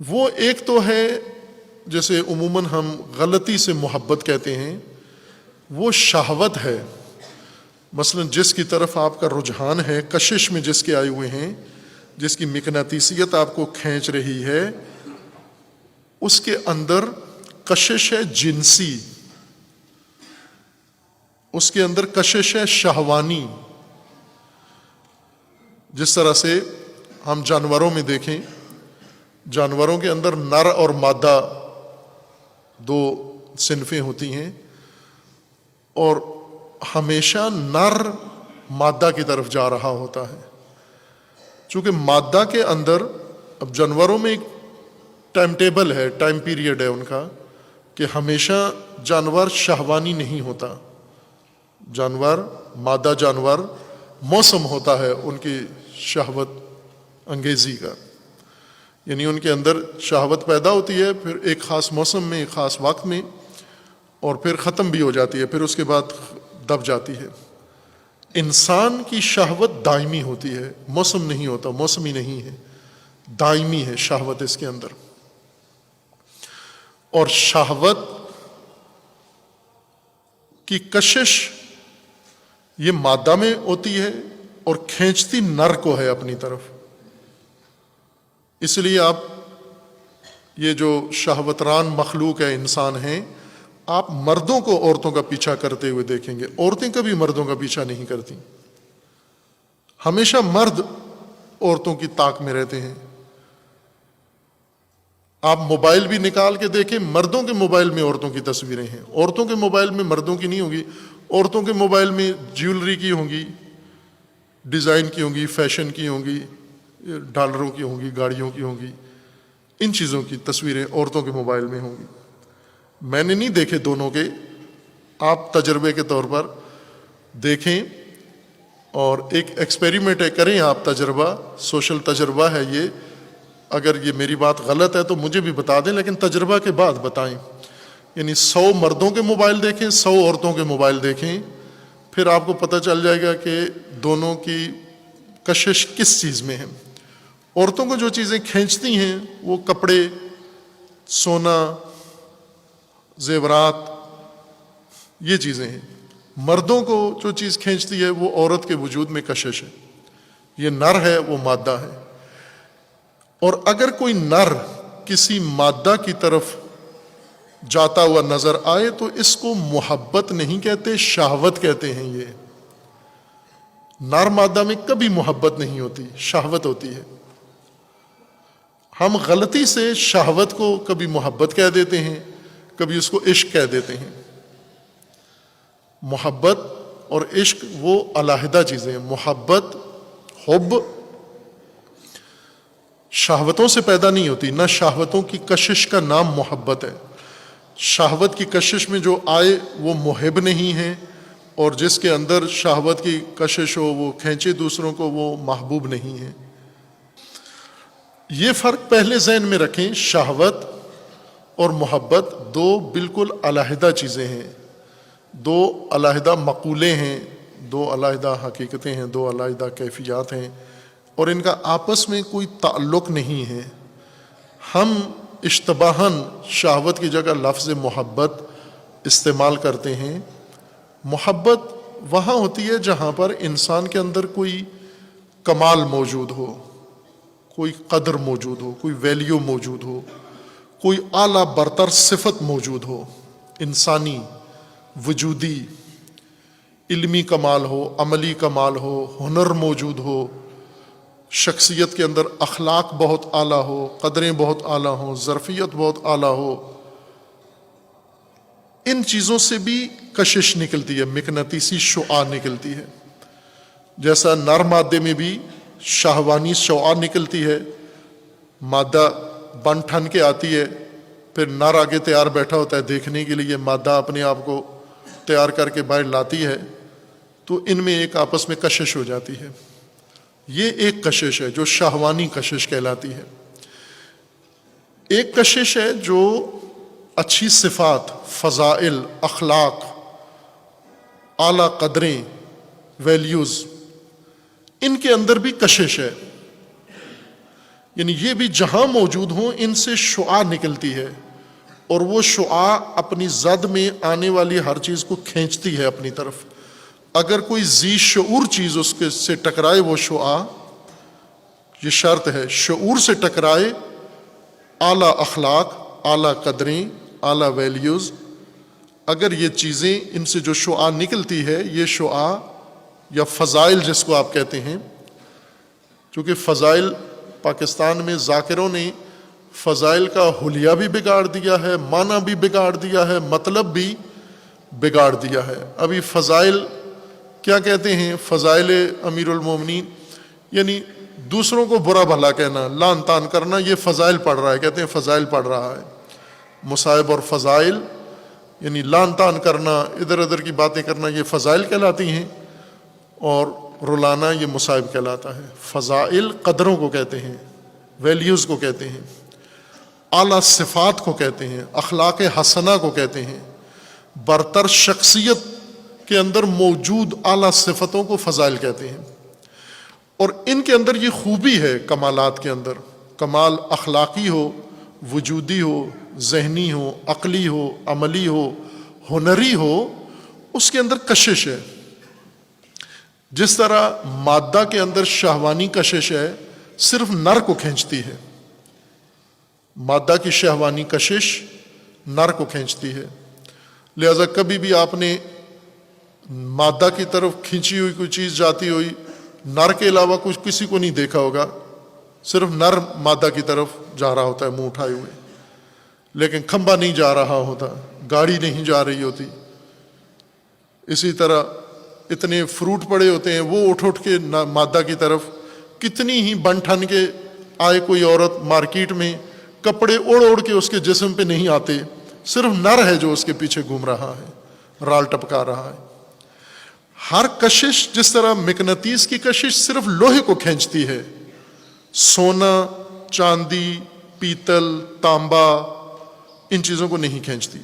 وہ ایک تو ہے جیسے عموماً ہم غلطی سے محبت کہتے ہیں، وہ شہوت ہے، مثلا جس کی طرف آپ کا رجحان ہے، کشش میں جس کے آئے ہوئے ہیں، جس کی مقناطیسیت آپ کو کھینچ رہی ہے، اس کے اندر کشش ہے جنسی، اس کے اندر کشش ہے شہوانی۔ جس طرح سے ہم جانوروں میں دیکھیں، جانوروں کے اندر نر اور مادہ دو صنفیں ہوتی ہیں، اور ہمیشہ نر مادہ کی طرف جا رہا ہوتا ہے، چونکہ مادہ کے اندر، اب جانوروں میں ایک ٹائم ٹیبل ہے، ٹائم پیریڈ ہے ان کا، کہ ہمیشہ جانور شہوانی نہیں ہوتا، جانور، مادہ جانور، موسم ہوتا ہے ان کی شہوت انگیزی کا، یعنی ان کے اندر شہوت پیدا ہوتی ہے، پھر ایک خاص موسم میں، ایک خاص وقت میں، اور پھر ختم بھی ہو جاتی ہے، پھر اس کے بعد دب جاتی ہے۔ انسان کی شہوت دائمی ہوتی ہے، موسم نہیں ہوتا، موسمی نہیں ہے، دائمی ہے شہوت اس کے اندر۔ اور شہوت کی کشش یہ مادہ میں ہوتی ہے اور کھینچتی نر کو ہے اپنی طرف۔ اس لیے آپ یہ جو شہوتران مخلوق ہے، انسان ہیں، آپ مردوں کو عورتوں کا پیچھا کرتے ہوئے دیکھیں گے، عورتیں کبھی مردوں کا پیچھا نہیں کرتی، ہمیشہ مرد عورتوں کی طاق میں رہتے ہیں۔ آپ موبائل بھی نکال کے دیکھیں، مردوں کے موبائل میں عورتوں کی تصویریں ہیں، عورتوں کے موبائل میں مردوں کی نہیں ہوگی، عورتوں کے موبائل میں جیولری کی ہوں گی، ڈیزائن کی ہوں گی، فیشن کی ہوں گی، ڈالروں کی ہوں گی، گاڑیوں کی ہوں گی، ان چیزوں کی تصویریں عورتوں کے موبائل میں ہوں گی۔ میں نے نہیں دیکھے دونوں کے، آپ تجربے کے طور پر دیکھیں، اور ایک ایکسپیریمنٹ ہے، کریں آپ تجربہ، سوشل تجربہ ہے یہ، اگر یہ میری بات غلط ہے تو مجھے بھی بتا دیں، لیکن تجربہ کے بعد بتائیں۔ یعنی 100 مردوں کے موبائل دیکھیں، 100 عورتوں کے موبائل دیکھیں، پھر آپ کو پتہ چل جائے گا کہ دونوں کی کشش کس چیز میں ہے۔ عورتوں کو جو چیزیں کھینچتی ہیں وہ کپڑے، سونا، زیورات، یہ چیزیں ہیں۔ مردوں کو جو چیز کھینچتی ہے وہ عورت کے وجود میں کشش ہے، یہ نر ہے، وہ مادہ ہے۔ اور اگر کوئی نر کسی مادہ کی طرف جاتا ہوا نظر آئے تو اس کو محبت نہیں کہتے، شہوت کہتے ہیں۔ یہ نر مادہ میں کبھی محبت نہیں ہوتی، شہوت ہوتی ہے۔ ہم غلطی سے شہوت کو کبھی محبت کہہ دیتے ہیں، کبھی اس کو عشق کہہ دیتے ہیں۔ محبت اور عشق وہ علیحدہ چیزیں ہیں۔ محبت، حب شہوتوں سے پیدا نہیں ہوتی، نہ شہوتوں کی کشش کا نام محبت ہے۔ شہوت کی کشش میں جو آئے وہ محب نہیں ہے، اور جس کے اندر شہوت کی کشش ہو، وہ کھینچے دوسروں کو، وہ محبوب نہیں ہے۔ یہ فرق پہلے ذہن میں رکھیں، شہوت اور محبت دو بالکل علیحدہ چیزیں ہیں، دو علیحدہ مقولے ہیں، دو علیحدہ حقیقتیں ہیں، دو علیحدہ کیفیات ہیں، اور ان کا آپس میں کوئی تعلق نہیں ہے۔ ہم اشتباہاً شہوت کی جگہ لفظ محبت استعمال کرتے ہیں۔ محبت وہاں ہوتی ہے جہاں پر انسان کے اندر کوئی کمال موجود ہو، کوئی قدر موجود ہو، کوئی ویلیو موجود ہو، کوئی اعلیٰ برتر صفت موجود ہو، انسانی، وجودی، علمی کمال ہو، عملی کمال ہو، ہنر موجود ہو، شخصیت کے اندر اخلاق بہت اعلیٰ ہو، قدریں بہت اعلیٰ ہوں، ظرفیت بہت اعلیٰ ہو۔ ان چیزوں سے بھی کشش نکلتی ہے، مقناطیسی شعاع نکلتی ہے۔ جیسا نر مادے میں بھی شہوانی شعاع نکلتی ہے، مادہ بن ٹھن کے آتی ہے، پھر نر آگے تیار بیٹھا ہوتا ہے دیکھنے کے لیے، مادہ اپنے آپ کو تیار کر کے باہر لاتی ہے، تو ان میں ایک آپس میں کشش ہو جاتی ہے۔ یہ ایک کشش ہے جو شہوانی کشش کہلاتی ہے۔ ایک کشش ہے جو اچھی صفات، فضائل، اخلاق، اعلیٰ قدریں، ویلیوز، ان کے اندر بھی کشش ہے۔ یعنی یہ بھی جہاں موجود ہوں ان سے شعاع نکلتی ہے، اور وہ شعاع اپنی زد میں آنے والی ہر چیز کو کھینچتی ہے اپنی طرف۔ اگر کوئی ذی شعور چیز اس کے سے ٹکرائے وہ شعاع، یہ شرط ہے شعور سے ٹکرائے، اعلیٰ اخلاق، اعلیٰ قدریں، اعلیٰ ویلیوز، اگر یہ چیزیں ان سے جو شعاع نکلتی ہے، یہ شعاع یا فضائل جس کو آپ کہتے ہیں، چونکہ فضائل پاکستان میں ذاکروں نے فضائل کا حلیہ بھی بگاڑ دیا ہے، معنی بھی بگاڑ دیا ہے، مطلب بھی بگاڑ دیا ہے۔ ابھی فضائل کیا کہتے ہیں؟ فضائل امیر المومنین یعنی دوسروں کو برا بھلا کہنا، لان تان کرنا، یہ فضائل پڑھ رہا ہے، کہتے ہیں فضائل پڑھ رہا ہے۔ مصائب اور فضائل یعنی لان تان کرنا، ادھر ادھر کی باتیں کرنا، یہ فضائل کہلاتی ہیں، اور رلانا یہ مصائب کہلاتا ہے۔ فضائل قدروں کو کہتے ہیں، ویلیوز کو کہتے ہیں، اعلیٰ صفات کو کہتے ہیں، اخلاق حسنہ کو کہتے ہیں، برتر شخصیت کے اندر موجود اعلیٰ صفتوں کو فضائل کہتے ہیں۔ اور ان کے اندر یہ خوبی ہے، کمالات کے اندر کمال اخلاقی ہو، وجودی ہو، ذہنی ہو، عقلی ہو، عملی ہو، ہنری ہو، اس کے اندر کشش ہے۔ جس طرح مادہ کے اندر شہوانی کشش ہے، صرف نر کو کھینچتی ہے، مادہ کی شہوانی کشش نر کو کھینچتی ہے، لہذا کبھی بھی آپ نے مادہ کی طرف کھینچی ہوئی کوئی چیز جاتی ہوئی نر کے علاوہ کچھ کسی کو نہیں دیکھا ہوگا، صرف نر مادہ کی طرف جا رہا ہوتا ہے منہ اٹھائے ہوئے، لیکن کھمبا نہیں جا رہا ہوتا، گاڑی نہیں جا رہی ہوتی۔ اسی طرح اتنے فروٹ پڑے ہوتے ہیں، وہ اٹھ کے مادہ کی طرف، کتنی ہی بن ٹھن کے آئے کوئی عورت مارکیٹ میں، کپڑے اڑ کے اس کے جسم پہ نہیں آتے، صرف نر ہے جو اس کے پیچھے گھوم رہا ہے، رال ٹپکا رہا ہے۔ ہر کشش جس طرح مقناطیس کی کشش صرف لوہے کو کھینچتی ہے، سونا، چاندی، پیتل، تانبا ان چیزوں کو نہیں کھینچتی۔